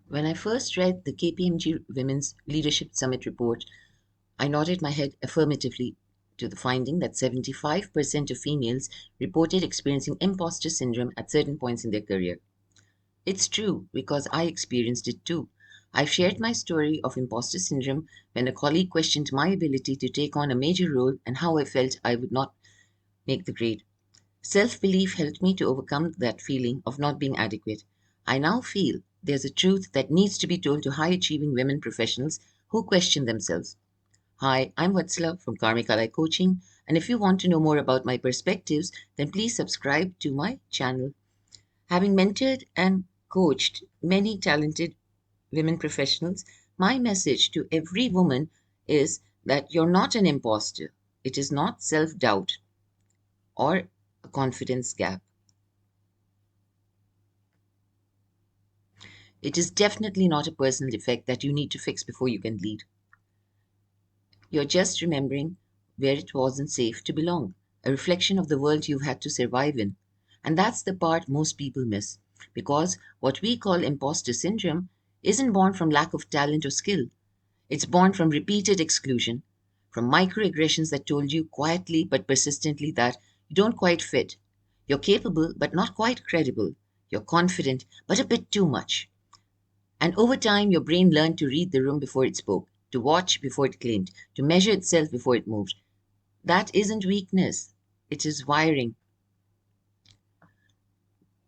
When I first read the KPMG Women's Leadership Summit report, I nodded my head affirmatively to the finding that 75% of females reported experiencing imposter syndrome at certain points in their career. It's true because I experienced it too. I've shared my story of imposter syndrome when a colleague questioned my ability to take on a major role and how I felt I would not make the grade. Self belief helped me to overcome that feeling of not being adequate. I now feel there's a truth that needs to be told to high achieving women professionals who question themselves. Hi, I'm Vatsala from Karmic Coaching, and if you want to know more about my perspectives, then please subscribe to my channel. Having mentored and coached many talented women professionals, my message to every woman is that you're not an imposter. It is not self doubt or a confidence gap. It is definitely not a personal defect that you need to fix before you can lead. You're just remembering where it wasn't safe to belong, a reflection of the world you've had to survive in. And that's the part most people miss, because what we call imposter syndrome isn't born from lack of talent or skill. It's born from repeated exclusion, from microaggressions that told you quietly but persistently that you don't quite fit. You're capable but not quite credible. You're confident but a bit too much. And over time, your brain learned to read the room before it spoke, to watch before it claimed, to measure itself before it moved. That isn't weakness, it is wiring.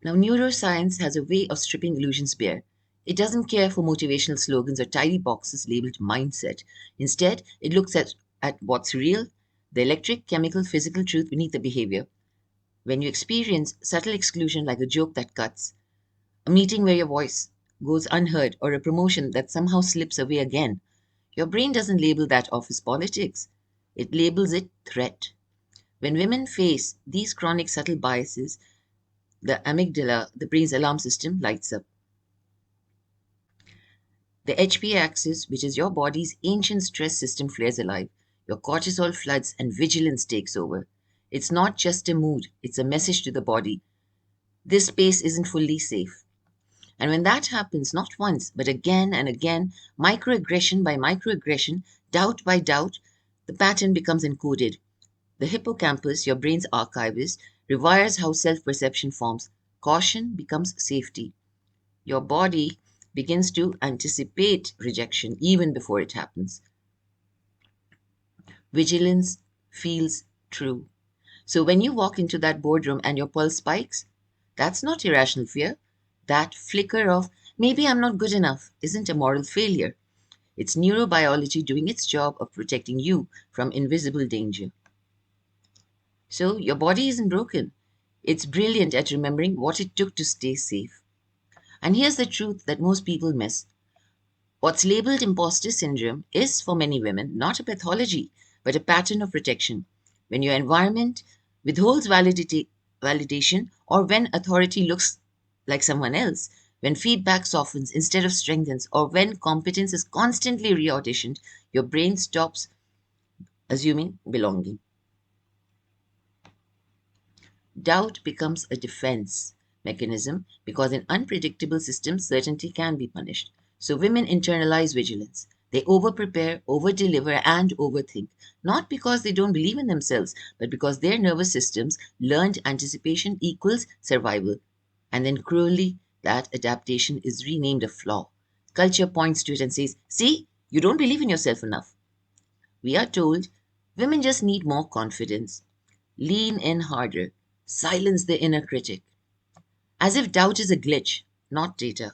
Now, neuroscience has a way of stripping illusions bare. It doesn't care for motivational slogans or tidy boxes labeled mindset. Instead, it looks at what's real, the electric, chemical, physical truth beneath the behavior. When you experience subtle exclusion like a joke that cuts, a meeting where your voice goes unheard, or a promotion that somehow slips away again, your brain doesn't label that office politics. It labels it threat. When women face these chronic subtle biases, the amygdala, the brain's alarm system, lights up. The HPA axis, which is your body's ancient stress system, flares alive. Your cortisol floods and vigilance takes over. It's not just a mood, it's a message to the body. This space isn't fully safe. And when that happens, not once, but again and again, microaggression by microaggression, doubt by doubt, the pattern becomes encoded. The hippocampus, your brain's archivist, rewires how self perception forms. Caution becomes safety. Your body begins to anticipate rejection even before it happens. Vigilance feels true. So when you walk into that boardroom and your pulse spikes, that's not irrational fear. That flicker of maybe I'm not good enough isn't a moral failure. It's neurobiology doing its job of protecting you from invisible danger. So your body isn't broken. It's brilliant at remembering what it took to stay safe. And here's the truth that most people miss. What's labeled imposter syndrome is, for many women, not a pathology, but a pattern of protection. When your environment withholds validation, or when authority looks like someone else, when feedback softens instead of strengthens, or when competence is constantly re-auditioned, your brain stops assuming belonging. Doubt becomes a defense mechanism because in unpredictable systems, certainty can be punished. So women internalize vigilance. They over prepare, over deliver, and overthink, not because they don't believe in themselves, but because their nervous systems learned anticipation equals survival. And then cruelly, that adaptation is renamed a flaw. Culture points to it and says, see, you don't believe in yourself enough. We are told women just need more confidence. Lean in harder. Silence the inner critic. As if doubt is a glitch, not data.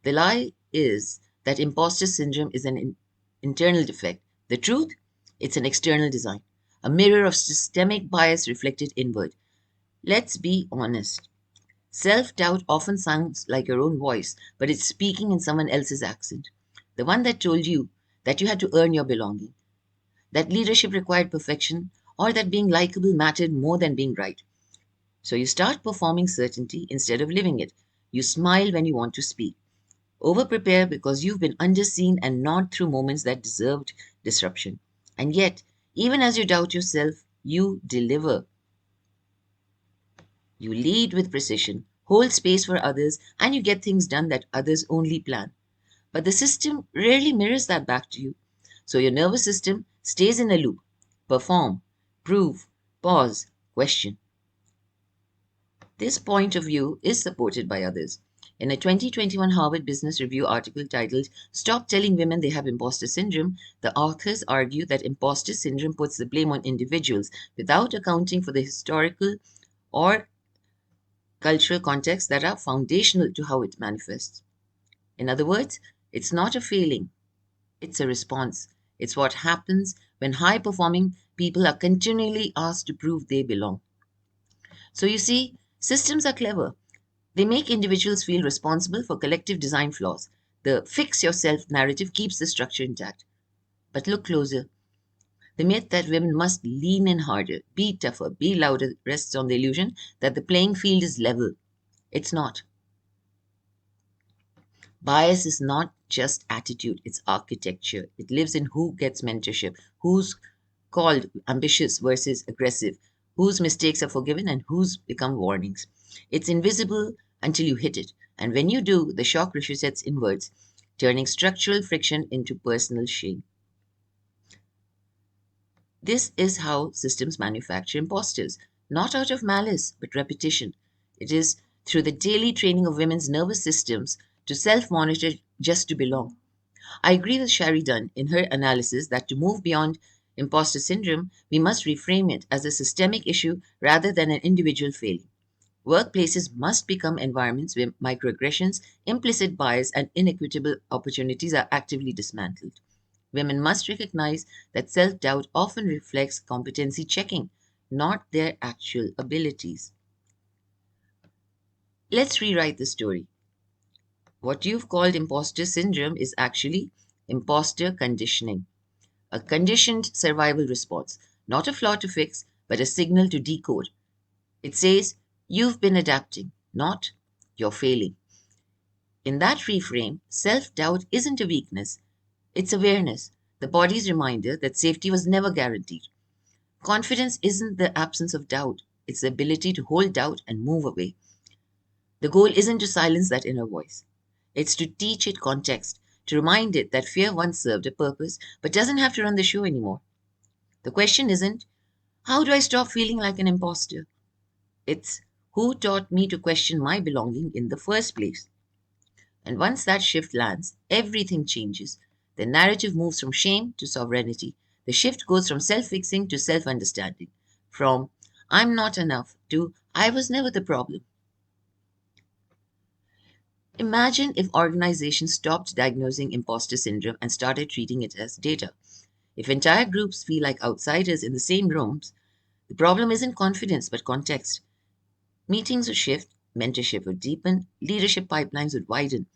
The lie is that imposter syndrome is an internal defect. The truth? It's an external design, a mirror of systemic bias reflected inward. Let's be honest. Self doubt often sounds like your own voice, but it's speaking in someone else's accent. The one that told you that you had to earn your belonging, that leadership required perfection, or that being likable mattered more than being right. So you start performing certainty instead of living it. You smile when you want to speak. Over prepare because you've been underseen and nod through moments that deserved disruption. And yet, even as you doubt yourself, you deliver. You lead with precision, hold space for others, and you get things done that others only plan. But the system rarely mirrors that back to you. So your nervous system stays in a loop. Perform, prove, pause, question. This point of view is supported by others. In a 2021 Harvard Business Review article titled Stop Telling Women They Have Imposter Syndrome, the authors argue that imposter syndrome puts the blame on individuals without accounting for the historical or cultural contexts that are foundational to how it manifests. In other words, it's not a failing, it's a response. It's what happens when high performing people are continually asked to prove they belong. So you see, systems are clever. They make individuals feel responsible for collective design flaws. The fix yourself narrative keeps the structure intact. But look closer. The myth that women must lean in harder, be tougher, be louder rests on the illusion that the playing field is level. It's not. Bias is not just attitude, it's architecture. It lives in who gets mentorship, who's called ambitious versus aggressive, whose mistakes are forgiven and whose become warnings. It's invisible until you hit it, and when you do, the shock resets inwards, turning structural friction into personal shame. This is how systems manufacture imposters, not out of malice, but repetition. It is through the daily training of women's nervous systems to self monitor just to belong. I agree with Shari Dunn in her analysis that to move beyond imposter syndrome, we must reframe it as a systemic issue rather than an individual failing. Workplaces must become environments where microaggressions, implicit bias, and inequitable opportunities are actively dismantled. Women must recognize that self doubt often reflects competency checking, not their actual abilities. Let's rewrite the story. What you've called imposter syndrome is actually imposter conditioning, a conditioned survival response, not a flaw to fix, but a signal to decode. It says, you've been adapting, not you're failing. In that reframe, self doubt isn't a weakness, it's awareness, the body's reminder that safety was never guaranteed. Confidence isn't the absence of doubt, it's the ability to hold doubt and move away. The goal isn't to silence that inner voice, it's to teach it context, to remind it that fear once served a purpose but doesn't have to run the show anymore. The question isn't, how do I stop feeling like an imposter? It's, who taught me to question my belonging in the first place? And once that shift lands, everything changes. The narrative moves from shame to sovereignty. The shift goes from self fixing to self understanding, from I'm not enough to I was never the problem. Imagine if organizations stopped diagnosing imposter syndrome and started treating it as data. If entire groups feel like outsiders in the same rooms, the problem isn't confidence but context. Meetings would shift, mentorship would deepen, leadership pipelines would widen.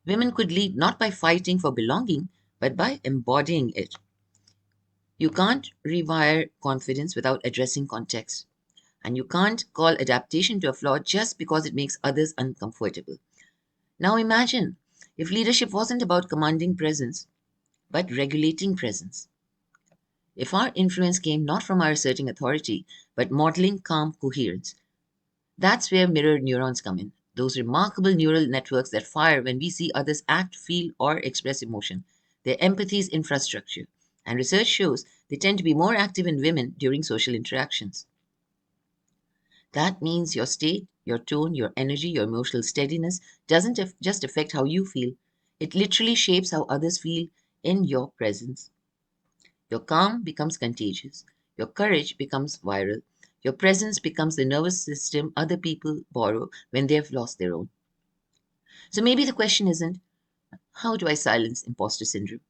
Women could lead not by fighting for belonging, but by embodying it. You can't rewire confidence without addressing context. And you can't call adaptation to a flaw just because it makes others uncomfortable. Now imagine if leadership wasn't about commanding presence, but regulating presence. If our influence came not from our asserting authority, but modeling calm coherence. That's where mirror neurons come in, those remarkable neural networks that fire when we see others act, feel, or express emotion. Their empathy is infrastructure, and research shows they tend to be more active in women during social interactions. That means your state, your tone, your energy, your emotional steadiness doesn't just affect how you feel, it literally shapes how others feel in your presence. Your calm becomes contagious, your courage becomes viral, your presence becomes the nervous system other people borrow when they have lost their own. So maybe the question isn't, how do I silence imposter syndrome?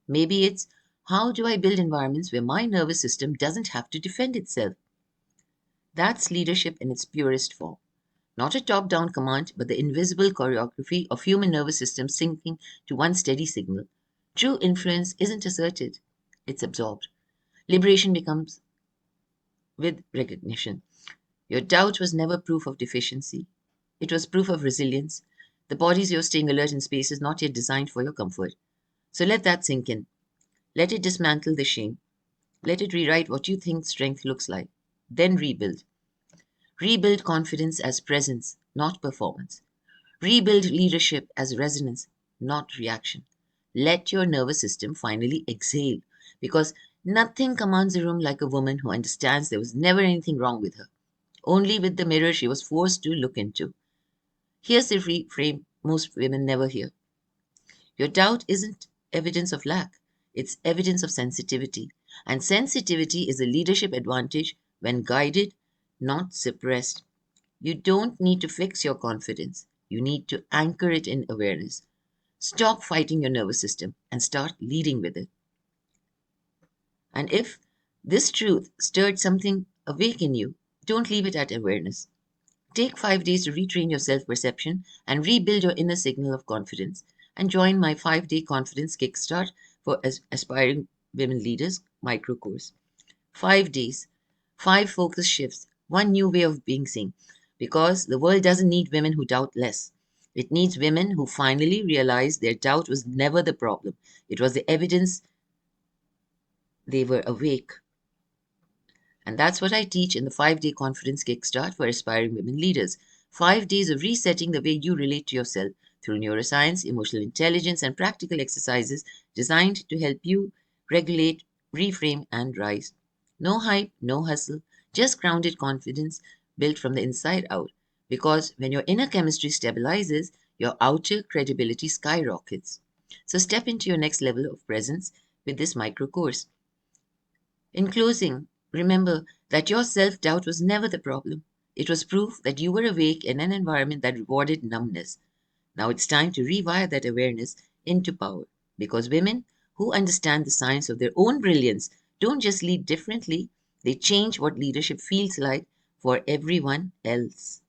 Maybe it's, how do I build environments where my nervous system doesn't have to defend itself? That's leadership in its purest form. Not a top down command, but the invisible choreography of human nervous systems syncing to one steady signal. True influence isn't asserted, it's absorbed. Liberation becomes with recognition. Your doubt was never proof of deficiency, it was proof of resilience. The body's you're staying alert in spaces not yet designed for your comfort. So let that sink in. Let it dismantle the shame. Let it rewrite what you think strength looks like. Then rebuild. Rebuild confidence as presence, not performance. Rebuild leadership as resonance, not reaction. Let your nervous system finally exhale because nothing commands a room like a woman who understands there was never anything wrong with her, only with the mirror she was forced to look into. Here's the reframe most women never hear. Your doubt isn't evidence of lack, it's evidence of sensitivity. And sensitivity is a leadership advantage when guided, not suppressed. You don't need to fix your confidence, you need to anchor it in awareness. Stop fighting your nervous system and start leading with it. And if this truth stirred something awake in you, don't leave it at awareness. Take 5 days to retrain your self perception and rebuild your inner signal of confidence. And join my 5-day confidence kickstart for aspiring women leaders micro course. 5 days, 5 focus shifts, one new way of being seen. Because the world doesn't need women who doubt less. It needs women who finally realize their doubt was never the problem. It was the evidence they were awake. And that's what I teach in the 5-day confidence kickstart for aspiring women leaders. 5 days of resetting the way you relate to yourself through neuroscience, emotional intelligence, and practical exercises designed to help you regulate, reframe, and rise. No hype, no hustle, just grounded confidence built from the inside out. Because when your inner chemistry stabilizes, your outer credibility skyrockets. So step into your next level of presence with this micro course. In closing, remember that your self doubt was never the problem. It was proof that you were awake in an environment that rewarded numbness. Now it's time to rewire that awareness into power. Because women who understand the science of their own brilliance don't just lead differently, they change what leadership feels like for everyone else.